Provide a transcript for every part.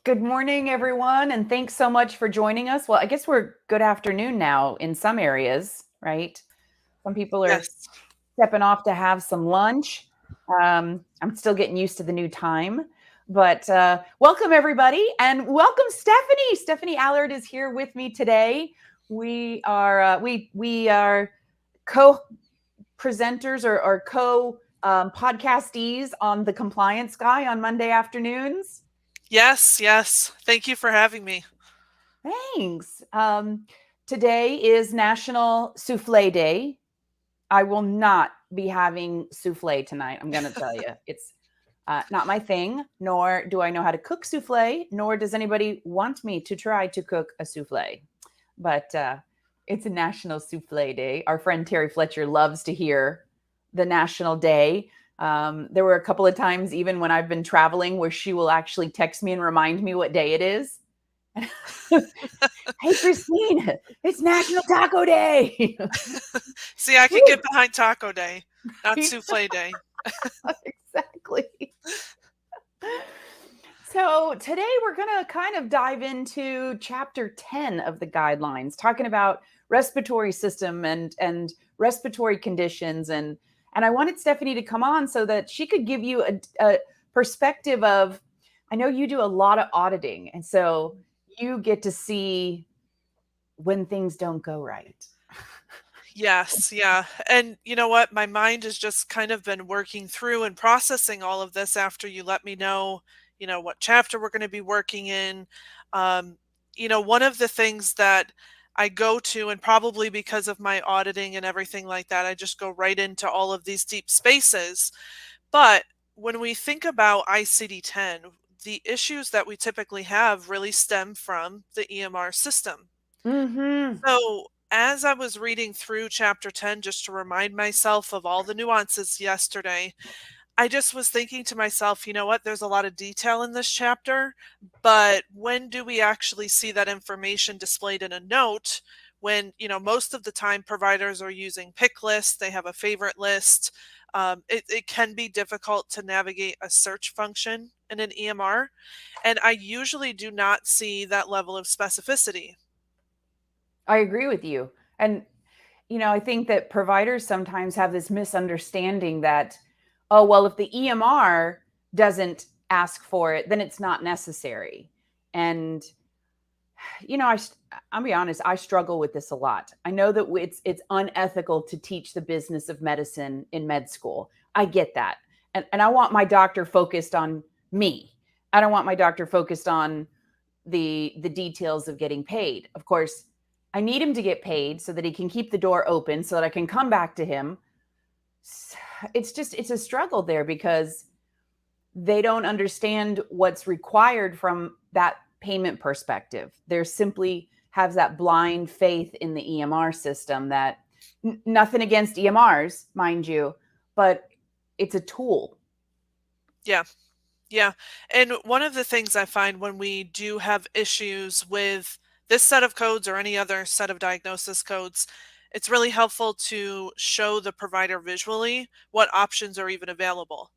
Good morning, everyone, and thanks so much for joining us. Well, I guess we're good afternoon now in some areas, right? Some people are Yes. stepping off to have some lunch. I'm still getting used to the new time, but welcome everybody, and welcome Stephanie. Stephanie Allard is here with me today. We are co presenters or co podcastees on the Compliance Guy on Monday afternoons. Yes. Thank you for having me. Thanks. Today is National Souffle Day. I will not be having souffle tonight. I'm going to tell you. It's not my thing, nor do I know how to cook souffle, nor does anybody want me to try to cook a souffle. But it's a National Souffle Day. Our friend Terry Fletcher loves to hear the National Day. There were a couple of times, even when I've been traveling, where she will actually text me and remind me what day it is. Hey, Christine, it's National Taco Day. See, I can get behind Taco Day, not Right? Souffle Day. Exactly. So today we're going to kind of dive into chapter 10 of the guidelines, talking about respiratory system and respiratory conditions. And I wanted Stephanie to come on so that she could give you a perspective of, I know you do a lot of auditing, and so you get to see when things don't go right. Yes, yeah. And you know what? My mind has just kind of been working through and processing all of this after you let me know, what chapter we're going to be working in. Um, one of the things that I go to, and probably because of my auditing and everything like that, I just go right into all of these deep spaces. But when we think about ICD 10, the issues that we typically have really stem from the EMR system. Mm-hmm. So, as I was reading through chapter 10, just to remind myself of all the nuances yesterday, I just was thinking to myself, you know what, there's a lot of detail in this chapter, but when do we actually see that information displayed in a note? When, most of the time providers are using pick lists, they have a favorite list. It can be difficult to navigate a search function in an EMR, and I usually do not see that level of specificity. I agree with you. And I think that providers sometimes have this misunderstanding that, oh, well, if the EMR doesn't ask for it, then it's not necessary. And I'll be honest, I struggle with this a lot. I know that it's unethical to teach the business of medicine in med school. I get that. And I want my doctor focused on me. I don't want my doctor focused on the details of getting paid. Of course, I need him to get paid so that he can keep the door open so that I can come back to him. It's a struggle there because they don't understand what's required from that payment perspective. They're simply have that blind faith in the EMR system that nothing against EMRs, mind you, but it's a tool. Yeah. Yeah. And one of the things I find when we do have issues with this set of codes or any other set of diagnosis codes, it's really helpful to show the provider visually what options are even available.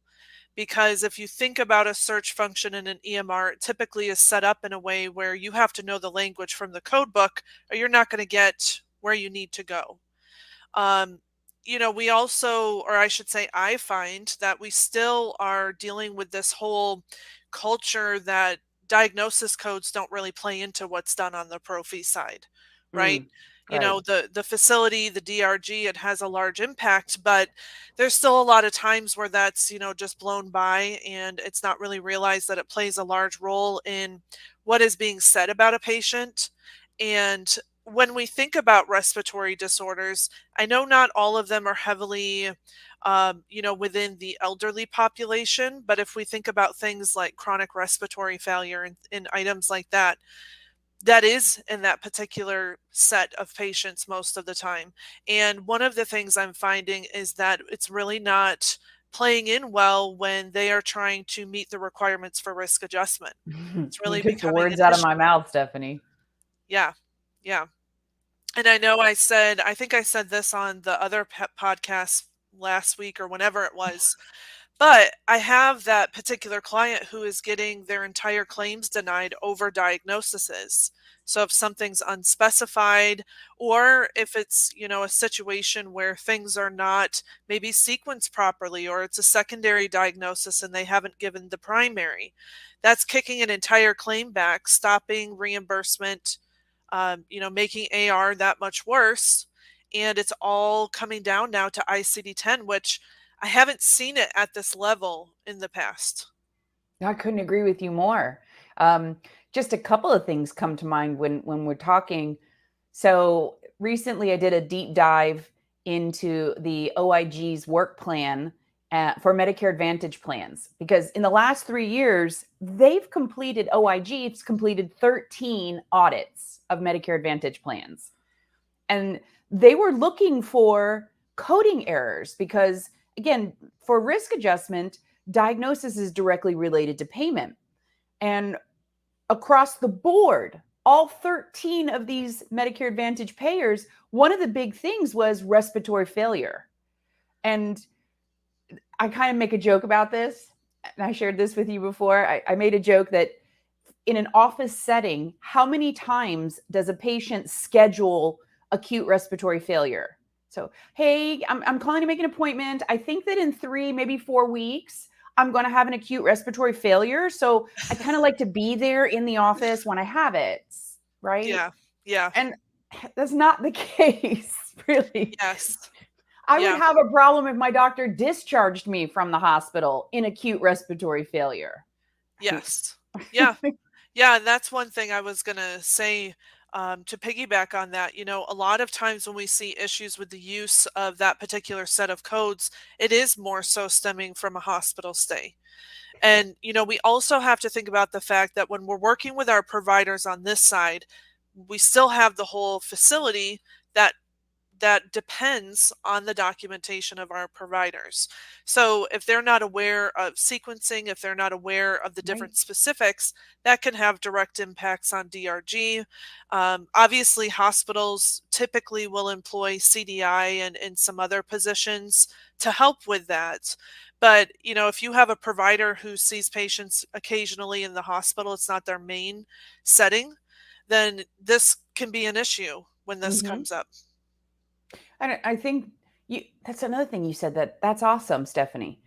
Because if you think about a search function in an EMR, it typically is set up in a way where you have to know the language from the code book or you're not going to get where you need to go. Um, we also, or I should say, I find that we still are dealing with this whole culture that diagnosis codes don't really play into what's done on the pro fee side, right? Mm, right. The facility, the DRG, it has a large impact, but there's still a lot of times where that's, just blown by and it's not really realized that it plays a large role in what is being said about a patient. And when we think about respiratory disorders, I know not all of them are heavily, within the elderly population, but if we think about things like chronic respiratory failure and items like that, that is in that particular set of patients most of the time. And one of the things I'm finding is that it's really not playing in well when they are trying to meet the requirements for risk adjustment. It's You really took the becoming an words out of my issue. mouth, Stephanie. Yeah. Yeah. And I think I said this on the other podcast last week or whenever it was. But I have that particular client who is getting their entire claims denied over diagnoses. So if something's unspecified, or if it's, a situation where things are not maybe sequenced properly, or it's a secondary diagnosis and they haven't given the primary, that's kicking an entire claim back, stopping reimbursement, making AR that much worse. And it's all coming down now to ICD-10, which I haven't seen it at this level in the past. I couldn't agree with you more. Um, just a couple of things come to mind when we're talking. So recently, I did a deep dive into the OIG's work plan for Medicare Advantage plans, because in the last 3 years, they've completed OIG's completed 13 audits of Medicare Advantage plans, and they were looking for coding errors because, again, for risk adjustment, diagnosis is directly related to payment. And across the board, all 13 of these Medicare Advantage payers, one of the big things was respiratory failure. And I kind of make a joke about this, and I shared this with you before. I made a joke that in an office setting, how many times does a patient schedule acute respiratory failure? So, hey, I'm calling to make an appointment. I think that in 3, maybe 4 weeks, I'm going to have an acute respiratory failure. So I kind of like to be there in the office when I have it, right? Yeah. Yeah. And that's not the case, really. Yes. I would Yeah. have a problem if my doctor discharged me from the hospital in acute respiratory failure. Yes. Yeah. Yeah. And that's one thing I was going to say, to piggyback on that. A lot of times when we see issues with the use of that particular set of codes, it is more so stemming from a hospital stay. And, we also have to think about the fact that when we're working with our providers on this side, we still have the whole facility that depends on the documentation of our providers. So if they're not aware of sequencing, if they're not aware of the Right. different specifics, that can have direct impacts on DRG. Obviously, hospitals typically will employ CDI and some other positions to help with that. But, if you have a provider who sees patients occasionally in the hospital, it's not their main setting, then this can be an issue when this Mm-hmm. comes up. And I think that's another thing you said that's awesome, Stephanie.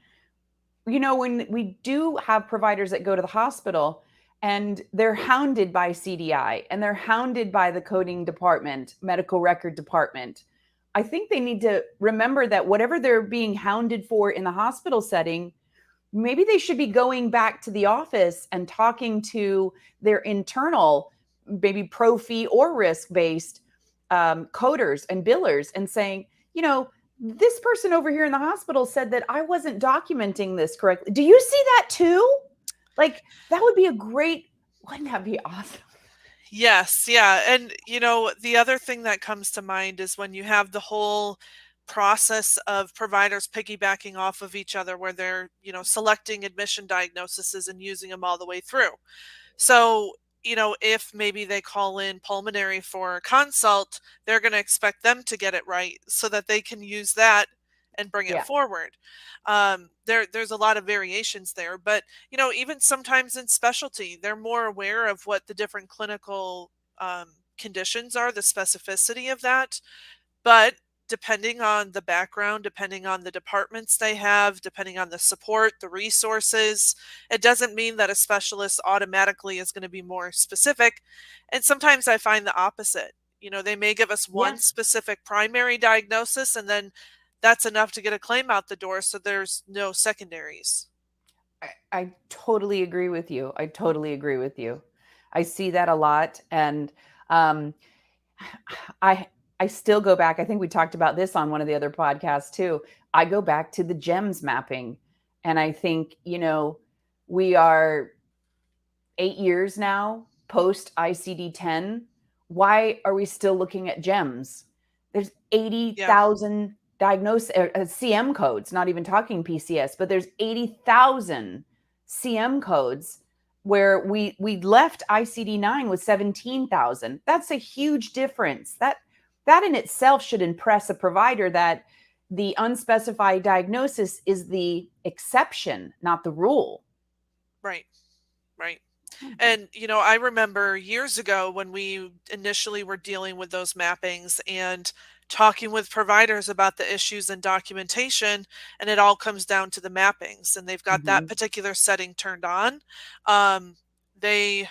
When we do have providers that go to the hospital and they're hounded by CDI and they're hounded by the coding department, medical record department, I think they need to remember that whatever they're being hounded for in the hospital setting, maybe they should be going back to the office and talking to their internal, maybe pro fee or risk based coders and billers and saying, this person over here in the hospital said that I wasn't documenting this correctly. Do you see that too? Like, that would be wouldn't that be awesome? Yes, yeah. And the other thing that comes to mind is when you have the whole process of providers piggybacking off of each other where they're, selecting admission diagnoses and using them all the way through. So, if maybe they call in pulmonary for a consult, they're going to expect them to get it right so that they can use that and bring it Yeah. forward. There's a lot of variations there, but even sometimes in specialty, they're more aware of what the different clinical conditions are, the specificity of that. But depending on the background, depending on the departments they have, depending on the support, the resources, it doesn't mean that a specialist automatically is going to be more specific. And sometimes I find the opposite. They may give us one Yeah. specific primary diagnosis, and then that's enough to get a claim out the door, so there's no secondaries. I totally agree with you. I totally agree with you. I see that a lot. And um, I still go back. I think we talked about this on one of the other podcasts too. I go back to the GEMS mapping. And I think, we are 8 years now post ICD-10. Why are we still looking at GEMS? There's Yeah. 80,000 diagnosed CM codes, not even talking PCS, but there's 80,000 CM codes where we left ICD-9 with 17,000. That's a huge difference. That in itself should impress a provider that, the unspecified diagnosis is the exception, not the rule. Right. Right. And, I remember years ago when we initially were dealing with those mappings and talking with providers about the issues and documentation, and it all comes down to the mappings, and they've got that Mm-hmm. particular setting turned on. Um, they,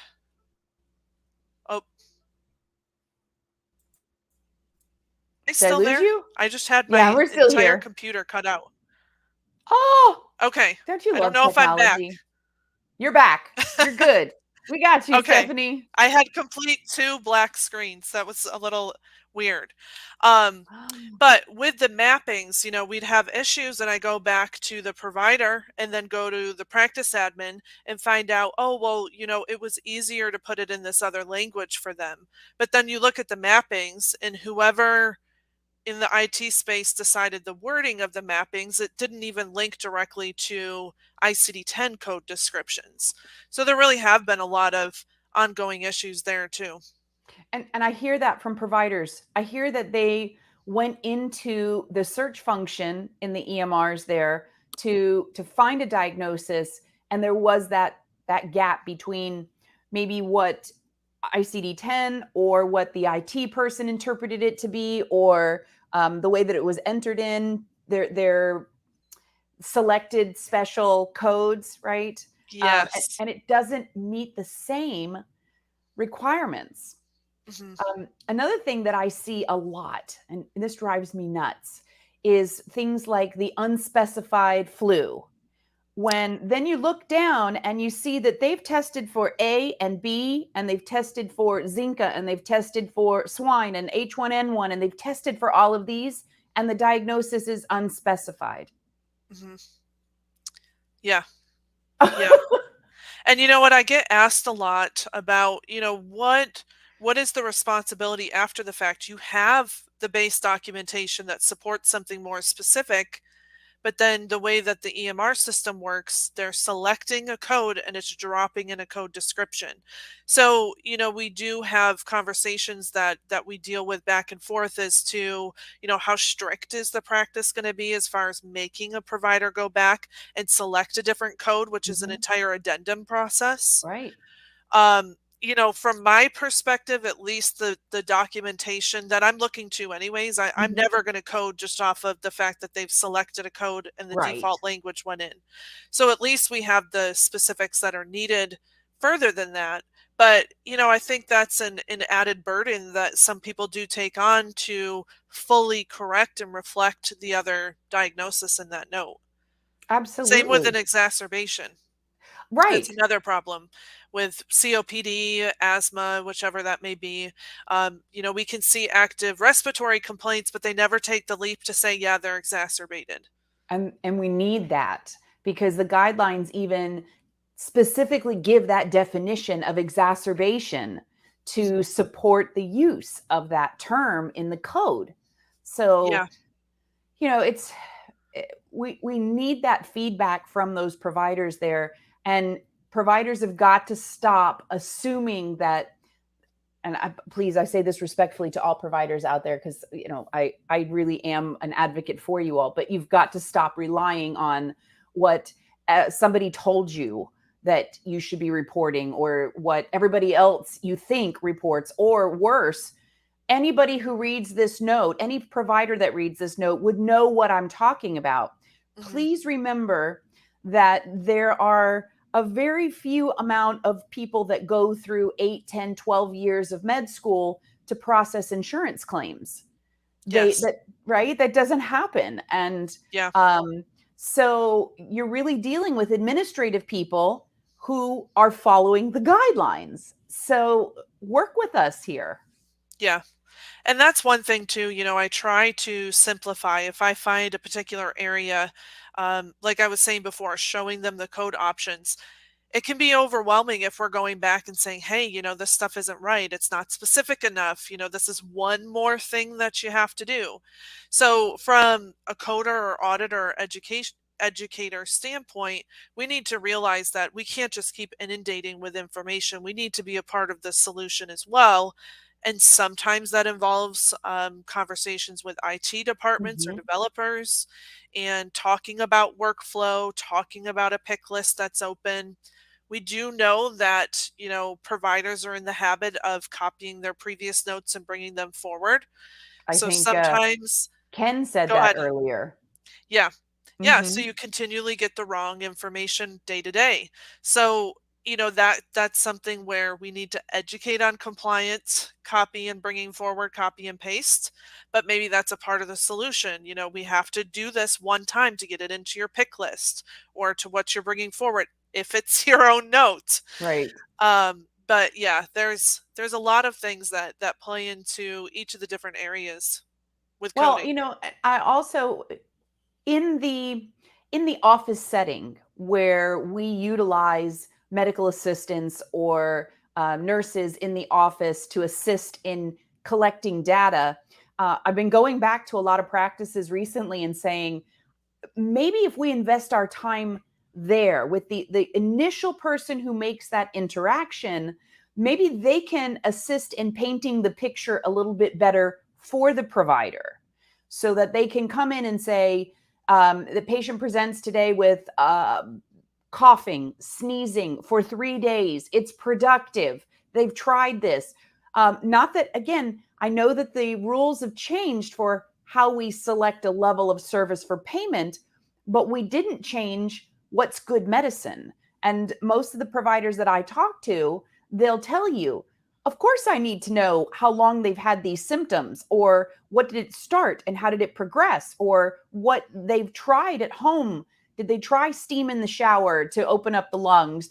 oh, they Did I still lose there? you? I just had Yeah, my we're still entire here. computer cut out. Oh, Okay. don't you I don't love know if I'm back. technology? You're back. You're good. We got you, Okay. Stephanie. I had complete two black screens. That was a little weird. Um, but with the mappings, we'd have issues, and I go back to the provider and then go to the practice admin and find out, oh, well, it was easier to put it in this other language for them. But then you look at the mappings, and whoever in the IT space decided the wording of the mappings, it didn't even link directly to ICD-10 code descriptions. So there really have been a lot of ongoing issues there too. And I hear that from providers. I hear that they went into the search function in the EMRs there to find a diagnosis, and there was that gap between maybe what ICD-10 or what the IT person interpreted it to be, or the way that it was entered in their selected special codes, right? Yes. And it doesn't meet the same requirements. Hmm. Another thing that I see a lot, and this drives me nuts, is things like the unspecified flu. When then you look down and you see that they've tested for A and B, and they've tested for Zika, and they've tested for swine and H1N1, and they've tested for all of these, and the diagnosis is unspecified. Hmm. Yeah. Yeah. And you know what? I get asked a lot about, what is the responsibility after the fact? You have the base documentation that supports something more specific, but then the way that the EMR system works, they're selecting a code and it's dropping in a code description. So, we do have conversations that we deal with back and forth as to, how strict is the practice going to be as far as making a provider go back and select a different code, which is an Mhm. entire addendum process. Right. From my perspective, at least the documentation that I'm looking to anyways, I'm Mhm. never going to code just off of the fact that they've selected a code and the Right. default language went in. So at least we have the specifics that are needed further than that. But, I think that's an added burden that some people do take on to fully correct and reflect the other diagnosis in that note. Same with an Absolutely. exacerbation. That's Right. another problem with COPD, asthma, whichever that may be. We can see active respiratory complaints, but they never take the leap to say, yeah, they're exacerbated. And we need that because the guidelines even specifically give that definition of exacerbation to Mhm. support the use of that term in the code. So, Yeah. it's we need that feedback from those providers there, and providers have got to stop assuming that, and please, I say this respectfully to all providers out there, because I really am an advocate for you all, but you've got to stop relying on what somebody told you that you should be reporting, or what everybody else you think reports, or worse, anybody who reads this note, any provider that reads this note would know what I'm talking about. Hmm. Please remember that there are a very few amount of people that go through 8, 10, 12 years of med school to process insurance claims. Yes. That doesn't happen. And Yeah. so you're really dealing with administrative people who are following the guidelines. So work with us here. Yeah. And that's one thing too, I try to simplify. If I find a particular area, like I was saying before, showing them the code options, it can be overwhelming if we're going back and saying, hey, this stuff isn't right. It's not specific enough. This is one more thing that you have to do. So from a coder or auditor or educator standpoint, we need to realize that we can't just keep inundating with information. We need to be a part of the solution as well. And sometimes that involves conversations with IT departments or Mhm. developers and talking about workflow, talking about a pick list that's open. We do know that, providers are in the habit of copying their previous notes and bringing them forward. I So think sometimes, Ken said go that ahead. earlier. Yeah. Yeah, so Mhm. you continually get the wrong information day to day. So, that's something where we need to educate on compliance, copy and bringing forward, copy and paste. But maybe that's a part of the solution. We have to do this one time to get it into your pick list or to what you're bringing forward if it's your own note. Right. But yeah, there's a lot of things that play into each of the different areas with Well, coding. I also in the office setting where we utilize medical assistants or nurses in the office to assist in collecting data, I've been going back to a lot of practices recently and saying, maybe if we invest our time there with the initial person who makes that interaction, maybe they can assist in painting the picture a little bit better for the provider, so that they can come in and say, the patient presents today with coughing, sneezing for 3 days. It's productive. They've tried this. Not that, again, I know that the rules have changed for how we select a level of service for payment, but we didn't change what's good medicine. And most of the providers that I talk to, they'll tell you, of course, I need to know how long they've had these symptoms, or what did it start and how did it progress, or what they've tried at home. Did they try steam in the shower to open up the lungs?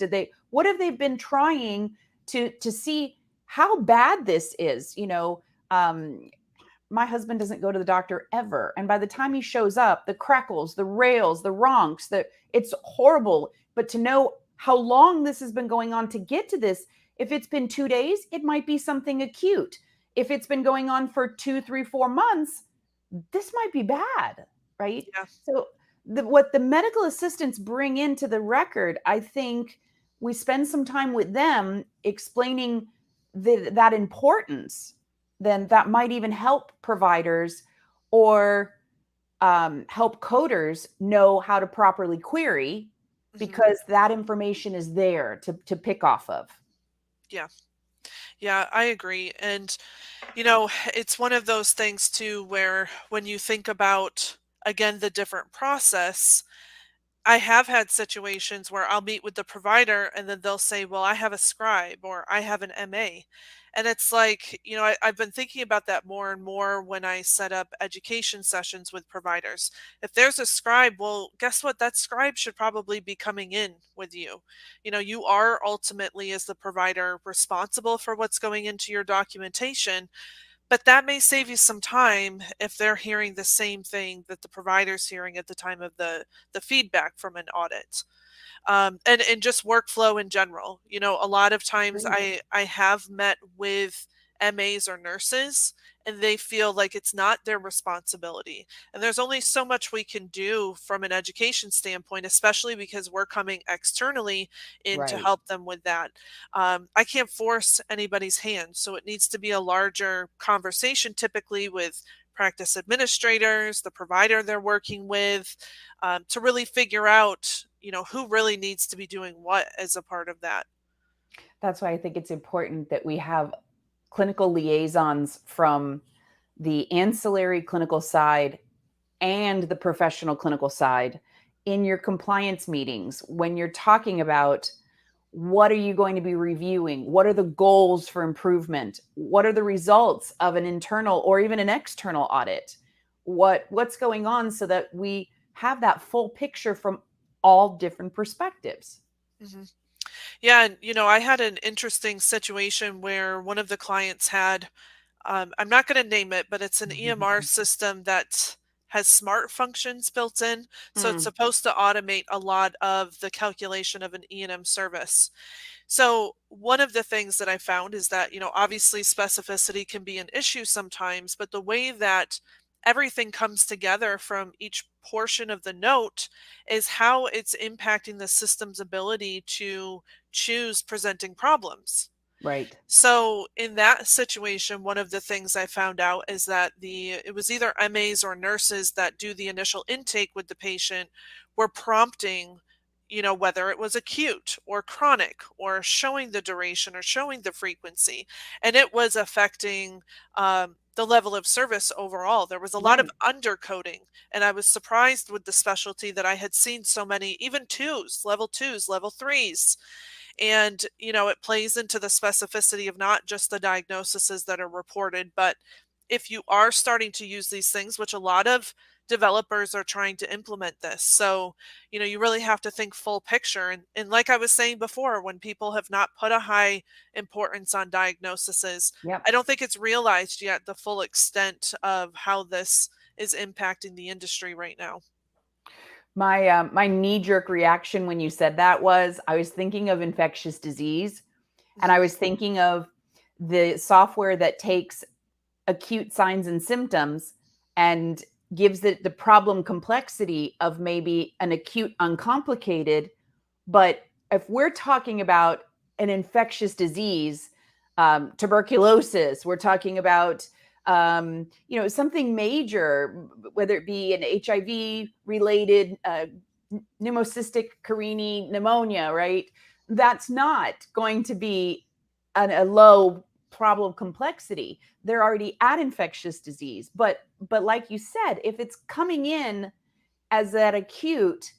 What have they been trying to see how bad this is? My husband doesn't go to the doctor ever. And by the time he shows up, the crackles, the rails, the ronks, it's horrible. But to know how long this has been going on to get to this, if it's been 2 days, it might be something acute. If it's been going on for 2, 3, 4 months, this might be bad, right? Yeah. So, what the medical assistants bring into the record, I think we spend some time with them explaining that importance, then that might even help providers or help coders know how to properly query, Mhm. because that information is there to pick off of. Yeah. Yeah, I agree. And, it's one of those things too where when you think about, again, the different process, I have had situations where I'll meet with the provider and then they'll say, well, I have a scribe or I have an MA. And it's like, I've been thinking about that more and more when I set up education sessions with providers. If there's a scribe, well, guess what? That scribe should probably be coming in with you. You are ultimately, as the provider, responsible for what's going into your documentation, but that may save you some time if they're hearing the same thing that the provider's hearing at the time of the feedback from an audit. And just workflow in general. A lot of times Agreed. I have met with MAs or nurses and they feel like it's not their responsibility. And there's only so much we can do from an education standpoint, especially because we're coming externally in to Right. help them with that. I can't force anybody's hand, so it needs to be a larger conversation, typically with practice administrators, the provider they're working with, to really figure out, who really needs to be doing what as a part of that. That's why I think it's important that we have clinical liaisons from the ancillary clinical side and the professional clinical side in your compliance meetings when you're talking about what are you going to be reviewing, what are the goals for improvement, what are the results of an internal or even an external audit, what's going on, so that we have that full picture from all different perspectives. hmm Yeah, and I had an interesting situation where one of the clients had, I'm not going to name it, but it's an EMR system that has smart functions built in. So it's Hmm. supposed to automate a lot of the calculation of an E&M service. So one of the things that I found is that, obviously specificity can be an issue sometimes, but the way that everything comes together from each portion of the note is how it's impacting the system's ability to choose presenting problems. Right. So in that situation, one of the things I found out is that it was either MAs or nurses that do the initial intake with the patient were prompting, whether it was acute or chronic or showing the duration or showing the frequency, and it was affecting the level of service overall. There was a lot of Right. undercoding, and I was surprised with the specialty that I had seen so many, even twos, level threes, and, it plays into the specificity of not just the diagnoses that are reported, but if you are starting to use these things, which a lot of developers are trying to implement this. So, you really have to think full picture. And like I was saying before, when people have not put a high importance on diagnoses, Yep. I don't think it's realized yet the full extent of how this is impacting the industry right now. My knee jerk reaction when you said that was I was thinking of infectious disease, and I Mhm. was thinking of the software that takes acute signs and symptoms and gives it the problem complexity of maybe an acute uncomplicated. But if we're talking about an infectious disease, tuberculosis, we're talking about something major, whether it be an HIV related pneumocystic carini pneumonia, right? That's not going to be a low problem complexity. They're already at infectious disease. But like you said, if it's coming in as that acute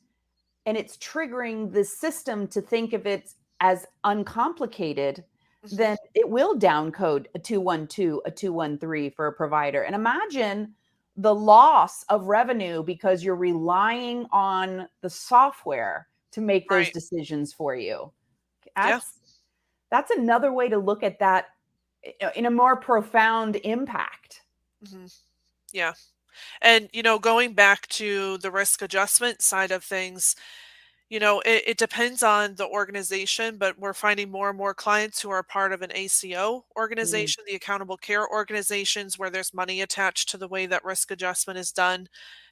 and it's triggering the system to think of it as uncomplicated, Mhm. then it will downcode a 212, a 213 for a provider. And imagine the loss of revenue because you're relying on the software to make those Right. decisions for you. Yeah. That's another way to look at that in a more profound impact. hmm Yeah. And, going back to the risk adjustment side of things, it depends on the organization, but we're finding more and more clients who are part of an ACO Mm, organization, the accountable care organizations, where there's money attached to the way that risk adjustment is done.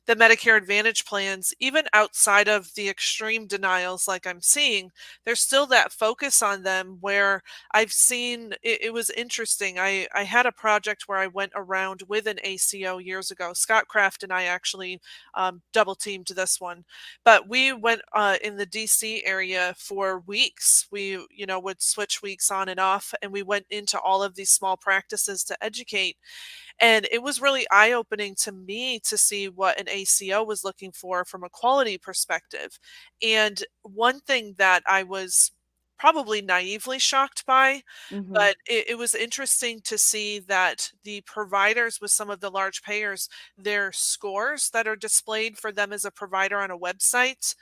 The Medicare Advantage plans, even outside of the extreme denials like I'm seeing, there's still that focus on them where I've seen it was interesting. I had a project where I went around with an ACO years ago. Scott Kraft and I actually double teamed this one, but we went in the DC area for weeks. We, would switch weeks on and off, and we went into all of these small practices to educate. And it was really eye opening to me to see what an ACO was looking for from a quality perspective. And one thing that I was probably naively shocked by, mhm. but it was interesting to see that the providers with some of the large payers, their scores that are displayed for them as a provider on a website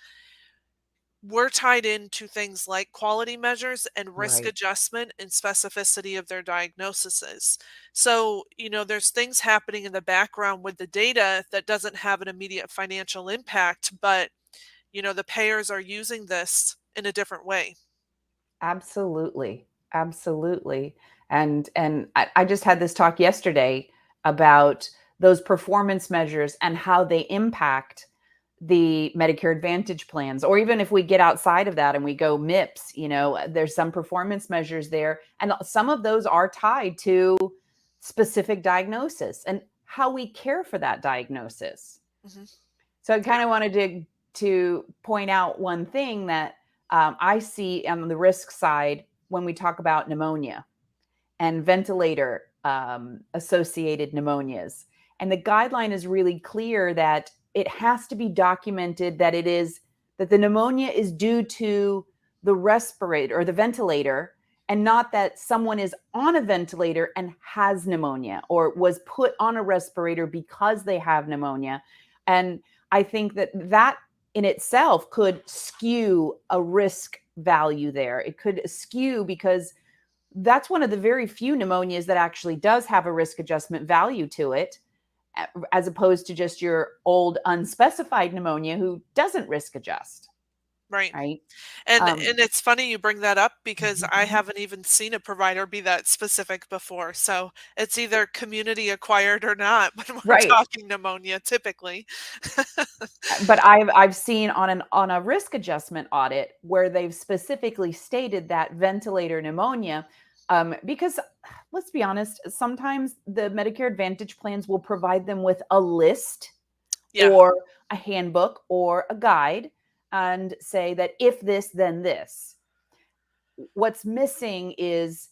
were tied into things like quality measures and risk Right. adjustment and specificity of their diagnoses. So, there's things happening in the background with the data that doesn't have an immediate financial impact, but, the payers are using this in a different way. Absolutely. Absolutely. And I just had this talk yesterday about those performance measures and how they impact the Medicare Advantage plans. Or even if we get outside of that and we go MIPS, there's some performance measures there. And some of those are tied to specific diagnosis and how we care for that diagnosis. hmm So I Yeah. kind of wanted to point out one thing that I see on the risk side when we talk about pneumonia and ventilator associated pneumonias. And the guideline is really clear that it has to be documented that that the pneumonia is due to the respirator or the ventilator, and not that someone is on a ventilator and has pneumonia or was put on a respirator because they have pneumonia. And I think that in itself could skew a risk value there. It could skew because that's one of the very few pneumonias that actually does have a risk adjustment value to it, as opposed to just your old unspecified pneumonia who doesn't risk adjust, Right. right? And Um, and it's funny you bring that up because I mhm. haven't even seen a provider be that specific before. So it's either community acquired or not when we're Right. talking pneumonia typically. But I've seen on a risk adjustment audit where they've specifically stated that ventilator pneumonia, Because let's be honest, sometimes the Medicare Advantage plans will provide them with a list Yeah. or a handbook or a guide and say that if this, then this. What's missing is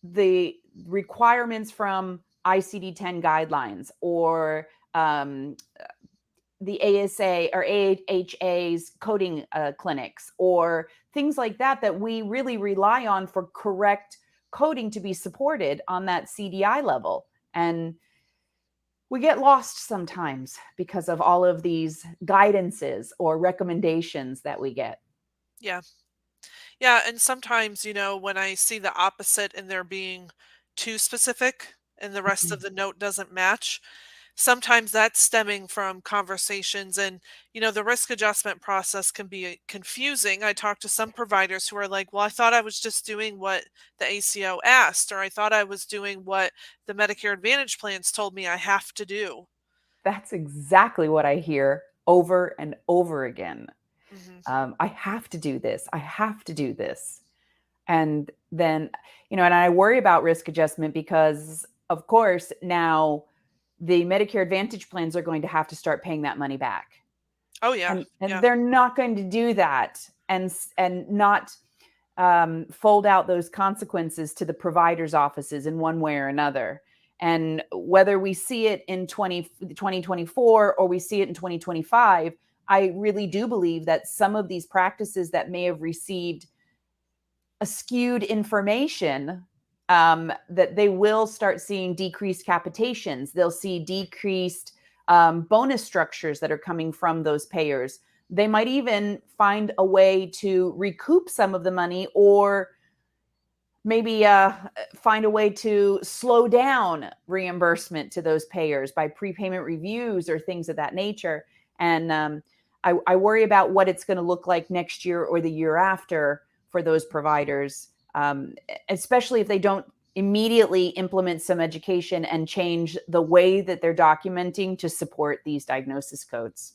the requirements from ICD-10 guidelines or the ASA or AHA's coding clinics or things like that that we really rely on for correct coding to be supported on that CDI level. And we get lost sometimes because of all of these guidances or recommendations that we get. Yeah. Yeah, and sometimes, when I see the opposite and they're being too specific and the rest of Mhm. the note doesn't match, sometimes that's stemming from conversations. And the risk adjustment process can be confusing. I talked to some providers who are like, well, I thought I was just doing what the ACO asked, or I thought I was doing what the Medicare Advantage plans told me I have to do. That's exactly what I hear over and over again. Hmm. I have to do this. I have to do this. And then, and I worry about risk adjustment because, of course, now the Medicare Advantage plans are going to have to start paying that money back. Oh yeah. And Yeah. they're not going to do that and not fold out those consequences to the providers' offices in one way or another. And whether we see it in 2024 or we see it in 2025, I really do believe that some of these practices that may have received skewed information, that they will start seeing decreased capitations. They'll see decreased bonus structures that are coming from those payers. They might even find a way to recoup some of the money or maybe find a way to slow down reimbursement to those payers by prepayment reviews or things of that nature. And I worry about what it's going to look like next year or the year after for those providers, especially if they don't immediately implement some education and change the way that they're documenting to support these diagnosis codes.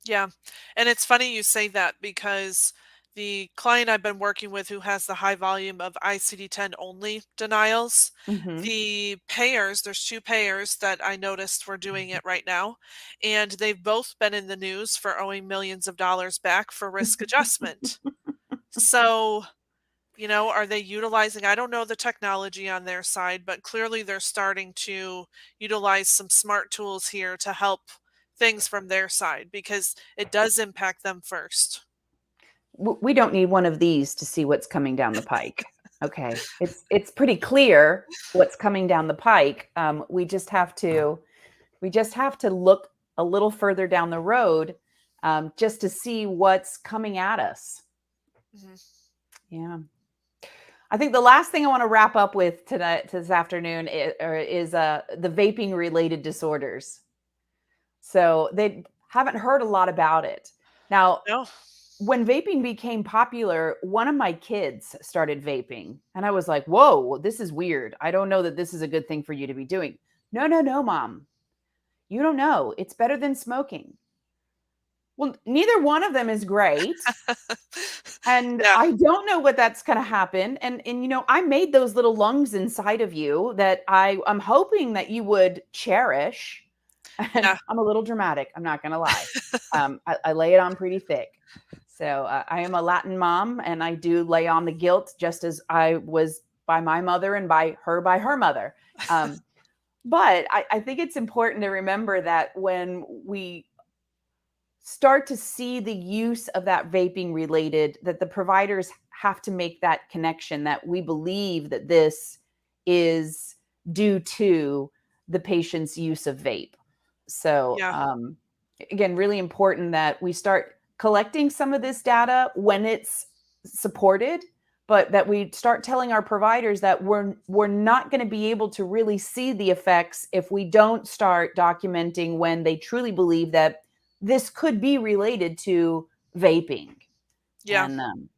Yeah. And it's funny you say that because the client I've been working with who has the high volume of ICD-10 only denials, Mm-hmm. the payers, there's two payers that I noticed were doing it right now, and they've both been in the news for owing millions of dollars back for risk adjustment. So, are they utilizing, I don't know the technology on their side, but clearly they're starting to utilize some smart tools here to help things from their side because it does impact them first. We don't need one of these to see what's coming down the pike. Okay, it's pretty clear what's coming down the pike. We just have to look a little further down the road, just to see what's coming at us. Mhm. Yeah. I think the last thing I want to wrap up with tonight, this afternoon, is the vaping related disorders. So they haven't heard a lot about it. Now, No. when vaping became popular, one of my kids started vaping. And I was like, whoa, this is weird. I don't know that this is a good thing for you to be doing. No, no, no, mom. You don't know. It's better than smoking. Well, neither one of them is great. And Yeah. I don't know what that's going to happen. And I made those little lungs inside of you that I'm hoping that you would cherish. And Yeah. I'm a little dramatic. I'm not going to lie. I lay it on pretty thick. So I am a Latin mom, and I do lay on the guilt just as I was by my mother and by her mother. But I think it's important to remember that when we start to see the use of that vaping related, that the providers have to make that connection, that we believe that this is due to the patient's use of vape. So Yeah. again, really important that we start collecting some of this data when it's supported, but that we start telling our providers that we're not going to be able to really see the effects if we don't start documenting when they truly believe that this could be related to vaping. Yeah. And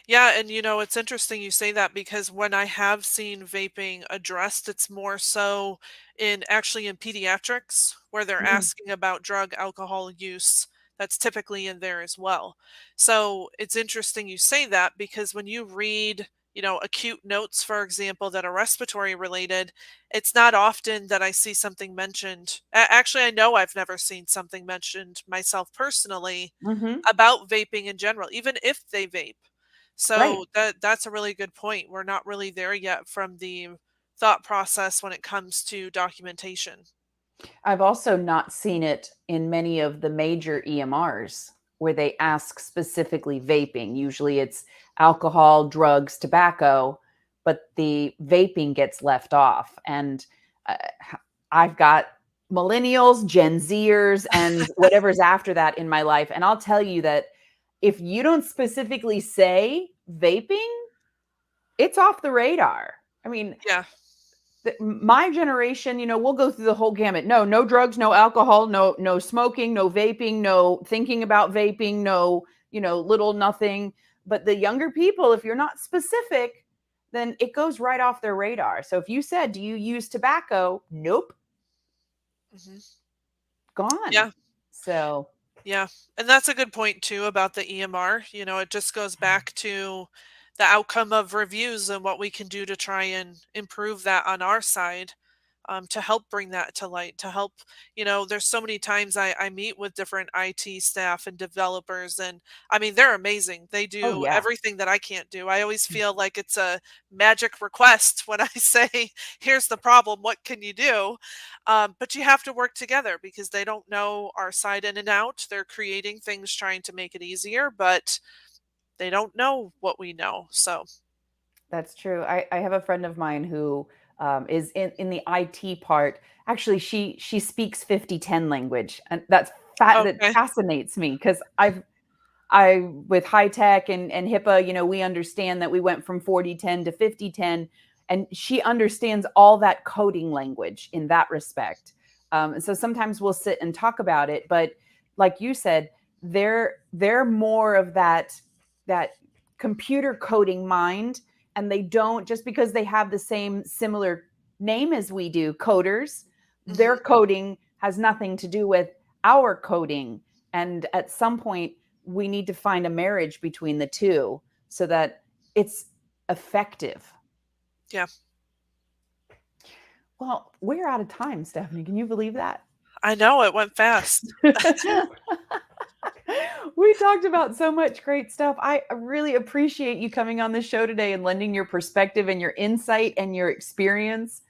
Yeah, and it's interesting you say that because when I have seen vaping addressed, it's more so in pediatrics where they're mm, asking about drug alcohol use. That's typically in there as well. So it's interesting you say that because when you read acute notes, for example, that are respiratory related, it's not often that I see something mentioned. Actually, I know I've never seen something mentioned myself personally Hmm. about vaping in general, even if they vape. Right. So that's a really good point. We're not really there yet from the thought process when it comes to documentation. I've also not seen it in many of the major EMRs where they ask specifically vaping. Usually it's alcohol, drugs, tobacco, but the vaping gets left off. And uh, I've got millennials, Gen Zers, and whatever's after that in my life. And I'll tell you that if you don't specifically say vaping, it's off the radar. I mean, Yeah. my generation, we'll go through the whole gamut. No, no drugs, no alcohol, no smoking, no vaping, no thinking about vaping, no, little nothing. But the younger people, if you're not specific, then it goes right off their radar. So if you said, "Do you use tobacco?" Nope, Hmm. gone. Yeah. So, Yeah, and that's a good point too about the EMR. It just goes back to the outcome of reviews and what we can do to try and improve that on our side, to help bring that to light, to help, there's so many times I meet with different IT staff and developers, and I mean, they're amazing. They oh do yeah, everything that I can't do. I always feel like it's a magic request when I say, here's the problem, what can you do? But you have to work together because they don't know our side in and out. They're creating things trying to make it easier, but they don't know what we know. So, that's true. I have a friend of mine who is in the IT part. Actually, she speaks 50-10 language, and that okay. fascinates me because I with high tech and HIPAA, we understand that we went from 40-10 to 50-10, and she understands all that coding language in that respect. And so sometimes we'll sit and talk about it, but like you said, they're more of that computer coding mind, and they don't, just because they have the same similar name as we do, coders, their Hmm. coding has nothing to do with our coding. And at some point we need to find a marriage between the two so that it's effective. Yeah, Well, we're out of time, Stephanie. Can you believe that? I know it went fast. We talked about so much great stuff. I really appreciate you coming on the show today and lending your perspective and your insight and your experience.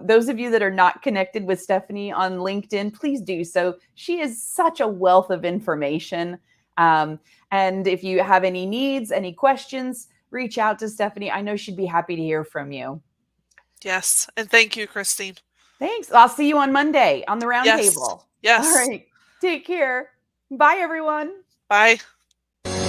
Those of you that are not connected with Stephanie on LinkedIn, please do so. She is such a wealth of information. Um, and if you have any needs, any questions, reach out to Stephanie. I know she'd be happy to hear from you. Yes. And thank you, Christine. Thanks. I'll see you on Monday on the Yes. roundtable. All Yes. right. Take care. Bye, everyone. Bye.